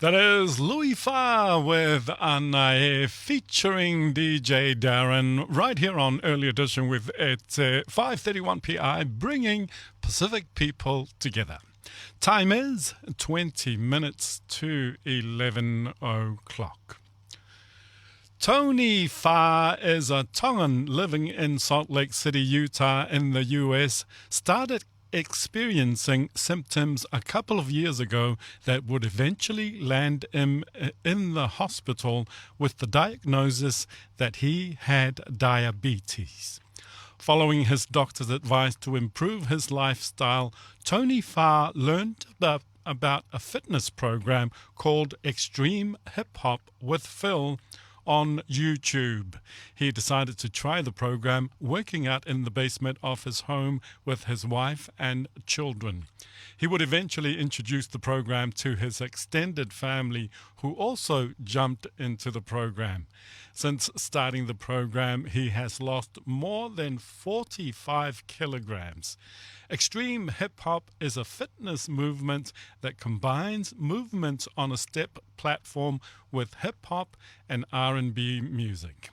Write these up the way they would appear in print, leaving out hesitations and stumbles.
That is Luana Fa with Anae featuring DJ Darren right here on Early Edition with Ete 5:31 PI, bringing Pacific people together. Time is 20 minutes to 11 o'clock. Tony Fa is a Tongan living in Salt Lake City, Utah, in the US. Started experiencing symptoms a couple of years ago that would eventually land him in the hospital with the diagnosis that he had diabetes. Following his doctor's advice to improve his lifestyle, Tony Fa learned about a fitness program called Extreme Hip Hop with Phil on YouTube. He decided to try the program, working out in the basement of his home with his wife and children. He would eventually introduce the program to his extended family, who also jumped into the program. Since starting the program, he has lost more than 45 kilograms. Extreme hip hop is a fitness movement that combines movements on a step platform with hip hop and R&B music.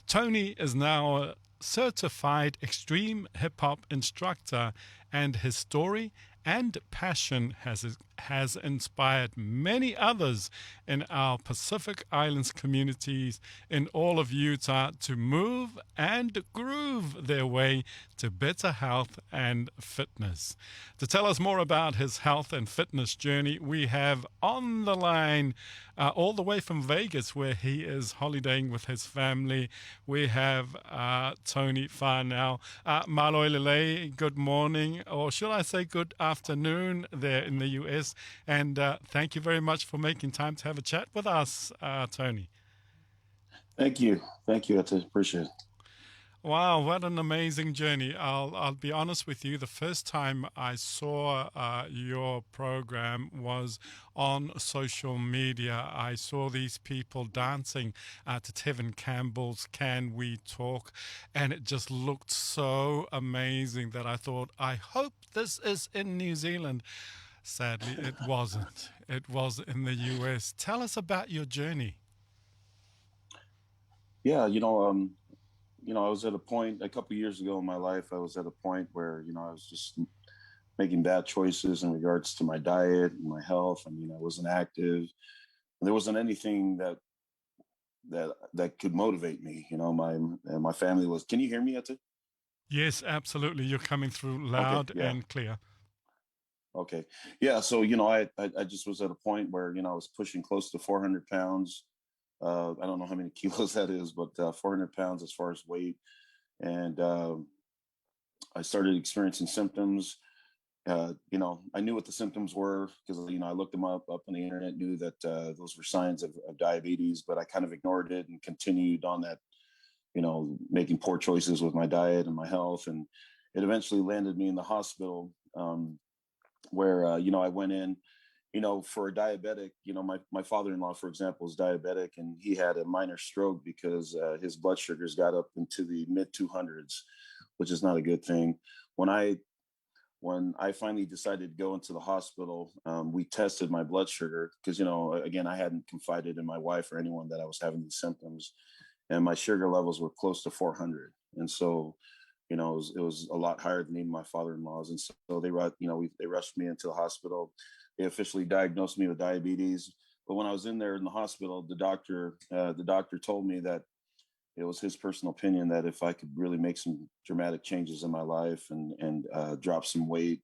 Tony is now a certified extreme hip hop instructor, and his story and passion has inspired many others in our Pacific Islands communities in all of Utah to move and groove their way to better health and fitness. To tell us more about his health and fitness journey, we have on the line, all the way from Vegas, where he is holidaying with his family, we have Tony Fa now. Maloilele, good morning, or should I say good afternoon there in the US. And thank you very much for making time to have a chat with us, Tony. Thank you. Thank you. I appreciate it. Wow, what an amazing journey. I'll be honest with you. The first time I saw your program was on social media. I saw these people dancing to Tevin Campbell's Can We Talk, and it just looked so amazing that I thought, I hope this is in New Zealand. Sadly, it wasn't. It was in the US. Tell us about your journey. Yeah, I was at a point a couple years ago in my life. I was at a point where I was just making bad choices in regards to my diet and my health. I mean, I wasn't active. There wasn't anything that could motivate me. My family was. Can you hear me, Etta? Yes, absolutely. You're coming through Okay, loud yeah, and clear. okay, yeah. So I just was at a point where I was pushing close to 400 pounds. I don't know how many kilos that is, but 400 pounds as far as weight. And I started experiencing symptoms. I knew what the symptoms were because I looked them up on the internet, knew that those were signs of diabetes, but I kind of ignored it and continued on that, making poor choices with my diet and my health, and it eventually landed me in the hospital, where I went in. For a diabetic, my father-in-law, for example, is diabetic, and he had a minor stroke because his blood sugars got up into the mid 200s, which is not a good thing. When I when I finally decided to go into the hospital, we tested my blood sugar because, again, I hadn't confided in my wife or anyone that I was having these symptoms, and my sugar levels were close to 400. And so, it was a lot higher than even my father-in-law's. And so they rushed me into the hospital. They officially diagnosed me with diabetes. But when I was in there in the hospital, the doctor told me that it was his personal opinion that if I could really make some dramatic changes in my life and drop some weight,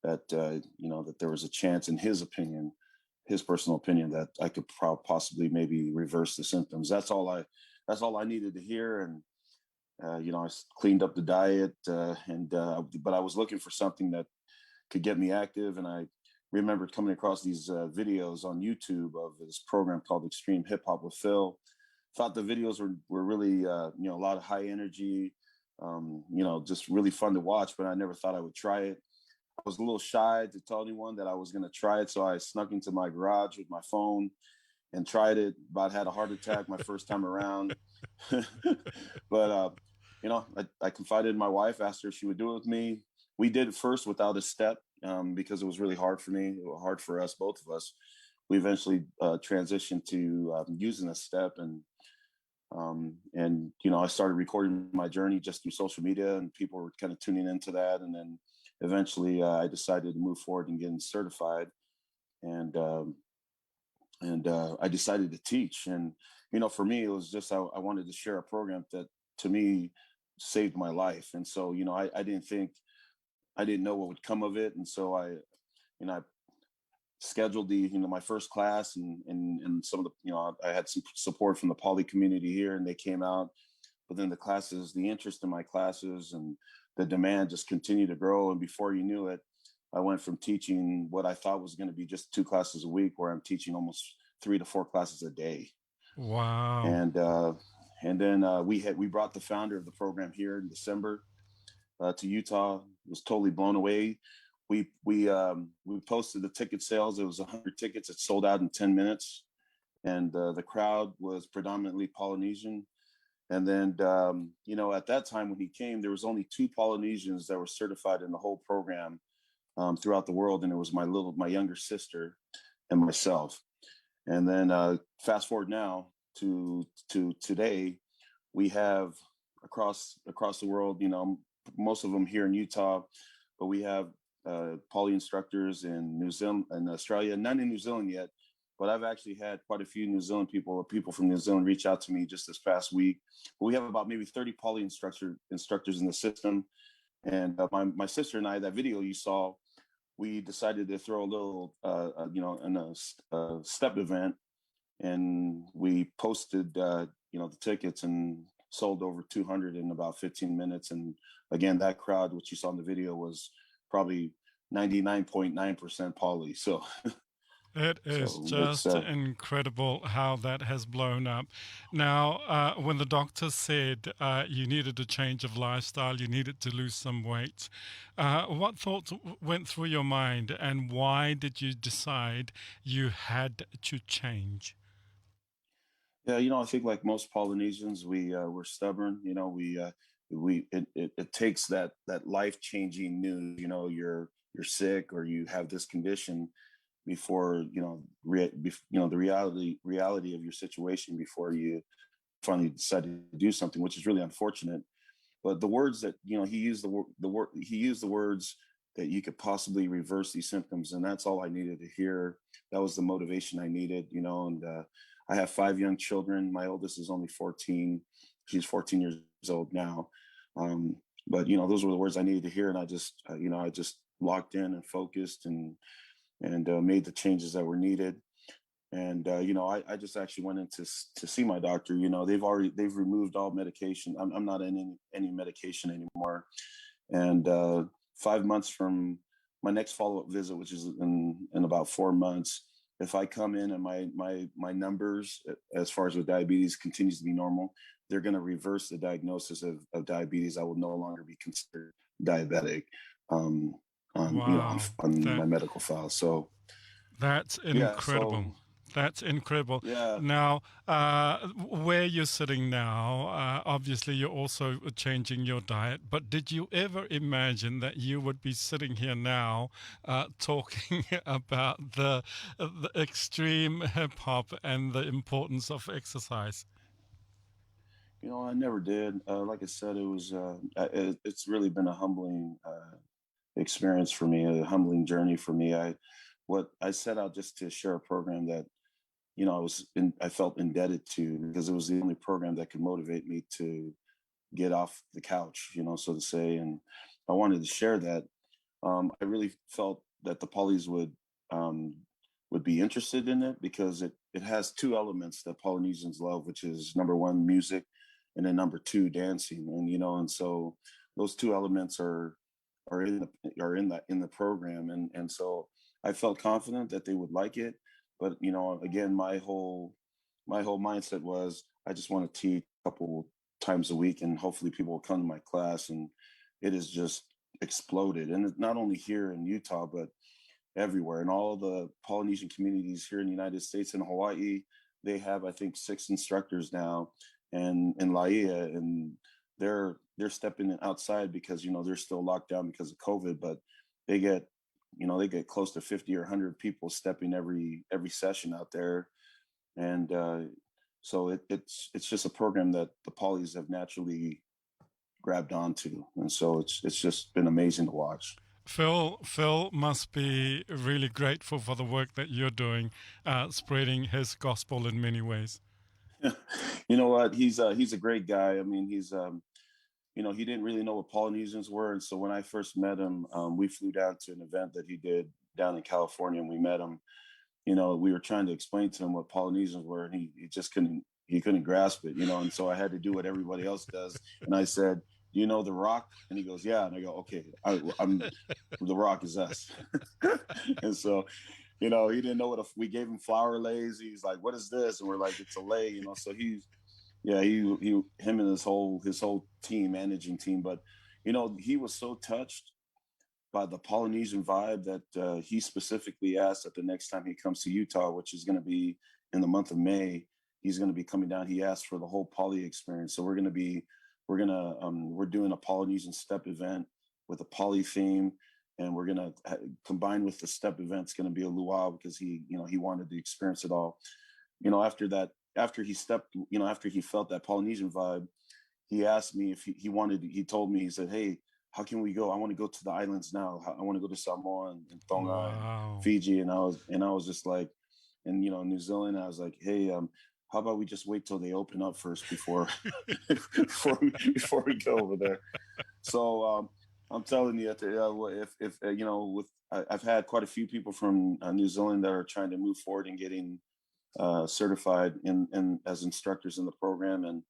that there was a chance, in his opinion, his personal opinion, that I could possibly maybe reverse the symptoms. That's all I needed to hear. And I cleaned up the diet, but I was looking for something that could get me active. And I remembered coming across these videos on YouTube of this program called Extreme Hip Hop with Phil. Thought the videos were really a lot of high energy, just really fun to watch. But I never thought I would try it. I was a little shy to tell anyone that I was going to try it, so I snuck into my garage with my phone and tried it. About had a heart attack my first time around. But I confided in my wife, asked her if she would do it with me. We did it first without a step, because it was really hard for me, hard for us, both of us. we eventually transitioned to using a step, and I started recording my journey just through social media, and people were kind of tuning into that. And then eventually, I decided to move forward and getting certified, and I decided to teach. And for me, it was just I wanted to share a program that to me saved my life. And so I didn't think I didn't know what would come of it, and so I scheduled the my first class, and some of the I had some support from the poly community here, and they came out. But then the interest in my classes and the demand just continued to grow, and before you knew it, I went from teaching what I thought was going to be just 2 classes a week, where I'm teaching almost 3 to 4 classes a day. Wow. And then we brought the founder of the program here in December to Utah. Was totally blown away. We posted the ticket sales. It was 100 tickets. It sold out in 10 minutes, and the crowd was predominantly Polynesian. And then at that time when he came, there was only 2 Polynesians that were certified in the whole program throughout the world, and it was my younger sister and myself. And then fast forward now to today, we have across the world, most of them here in Utah, but we have poly instructors in New Zealand and Australia, none in New Zealand yet, but I've actually had quite a few New Zealand people from New Zealand reach out to me just this past week. But we have about maybe 30 poly instructors in the system. And my sister and I, that video you saw, we decided to throw a little, in a step event, and we posted, the tickets, and sold over 200 in about 15 minutes. And again, that crowd, which you saw in the video, was probably 99.9% poly. So, It is so it's just incredible how that has blown up. Now, when the doctor said you needed a change of lifestyle, you needed to lose some weight, what thoughts went through your mind, and why did you decide you had to change? yeah, I think like most Polynesians, we're stubborn. It takes that life changing news. You're sick or you have this condition before the reality of your situation before you finally decide to do something, which is really unfortunate. But the words that he used he used the words that you could possibly reverse these symptoms, and that's all I needed to hear. That was the motivation I needed. And I have 5 young children. My oldest is only 14. She's 14 years old now. But those were the words I needed to hear, and I just locked in and focused, and made the changes that were needed. And I just actually went in to see my doctor. They've removed all medication. I'm not in any medication anymore. And 5 months from my next follow-up visit, which is in about 4 months, if I come in and my numbers as far as with diabetes continues to be normal, they're going to reverse the diagnosis of diabetes. I will no longer be considered diabetic um, Wow, on that my medical file. So that's yeah, incredible. so That's incredible. yeah, Now, where you're sitting now, obviously you're also changing your diet, but did you ever imagine that you would be sitting here now talking about the extreme hip hop and the importance of exercise? I never did. Like I said, it's really been a humbling experience for me, a humbling journey for me. What I set out just to share a program that I felt indebted to, because it was the only program that could motivate me to get off the couch, so to say. And I wanted to share that. I really felt that the Polys um, would be interested in it, because it has 2 elements that Polynesians love, which is number one, music, and then number two, dancing. And so those 2 elements are in the program, and so I felt confident that they would like it. But again, my whole mindset was I just want to teach a couple times a week, and hopefully people will come to my class. And it has just exploded, and it's not only here in Utah but everywhere. And all the Polynesian communities here in the United States and Hawaii, they have, I think, 6 instructors now, and in Laia, and they're stepping outside because they're still locked down because of COVID, but they get they get close to 50 or 100 people stepping every session out there, and so it's just a program that the polys have naturally grabbed onto, and so it's just been amazing to watch. Phil must be really grateful for the work that you're doing, spreading his gospel in many ways. You know what? He's a great guy. I mean, he didn't really know what Polynesians were, and so when I first met him, we flew down to an event that he did down in California, and we met him. We were trying to explain to him what Polynesians were, and he just couldn't grasp it. And so I had to do what everybody else does, and I said, "Do you know the Rock?" And he goes, "Yeah." And I go, "Okay, I'm the Rock is us." And so, he didn't know we gave him flower lays. He's like, "What is this?" And we're like, "It's a lay." So yeah, him and his whole team, managing team, but he was so touched by the Polynesian vibe that he specifically asked that the next time he comes to Utah, which is going to be in the month of May, he's going to be coming down. He asked for the whole poly experience. So we're doing a Polynesian step event with a poly theme, and we're gonna combine with the step event. It's going to be a luau because he wanted to experience it all. After that, after he felt that Polynesian vibe, he asked me if he wanted. He told me, he said, "Hey, how can we go? I want to go to the islands now. I want to go to Samoa and Tonga and Wow. Fiji." And I was just like, and New Zealand. I was like, "Hey, how about we just wait till they open up first before before we go over there?" So I'm telling you, if I've had quite a few people from New Zealand that are trying to move forward and getting certified in as instructors in the program, and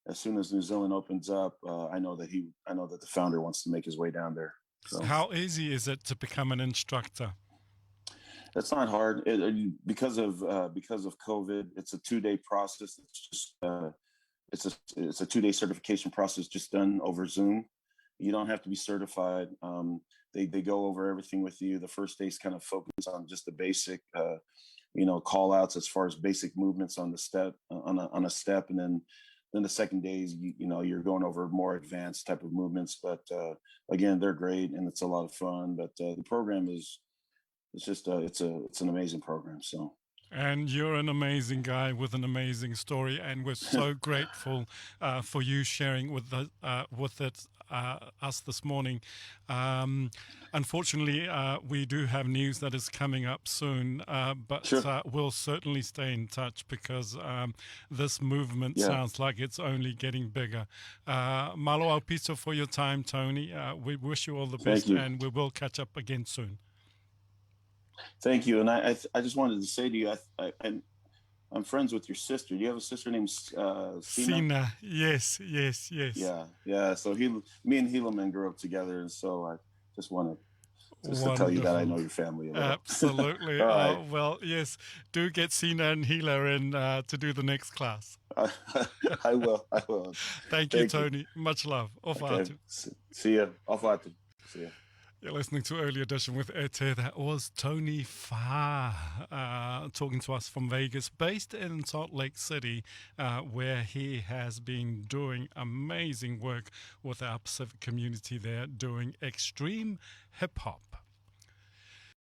as soon as New Zealand opens up, I know that the founder wants to make his way down there. So How easy is it to become an instructor? that's not hard. Because of COVID, it's a 2-day process. It's a 2-day certification process just done over Zoom. You don't have to be certified. They go over everything with you. The first day's kind of focused on just the basic, call outs as far as basic movements on the step on a step, and then the second day is you're going over more advanced type of movements. But again, they're great and it's a lot of fun. But the program is it's just it's an amazing program. So And you're an amazing guy with an amazing story, and we're so grateful for you sharing us this morning. Um, Unfortunately, we do have news that is coming up soon, but sure, we'll certainly stay in touch because this movement yeah, sounds like it's only getting bigger. Malo au piso for your time, Tony. We wish you all the thank best, you. and we will catch up again soon. Thank you. And I just wanted to say to you, I'm friends with your sister. Do you have a sister named Sina? Sina, yes, yes, yes. Yeah, yeah. So me and Helaman grew up together, and so I just wanted just to tell you that I know Wonderful. your family a little. Absolutely. All right, Well, yes, do get Sina and Hila in to do the next class. I, I will. I will. Thank you, Thank you. Tony. Much love. Off Okay. Atu. See ya. Off at See ya. You're listening to Early Edition with Ete. That was Tony Fa talking to us from Vegas, based in Salt Lake City, where he has been doing amazing work with our Pacific community there, doing extreme hip hop.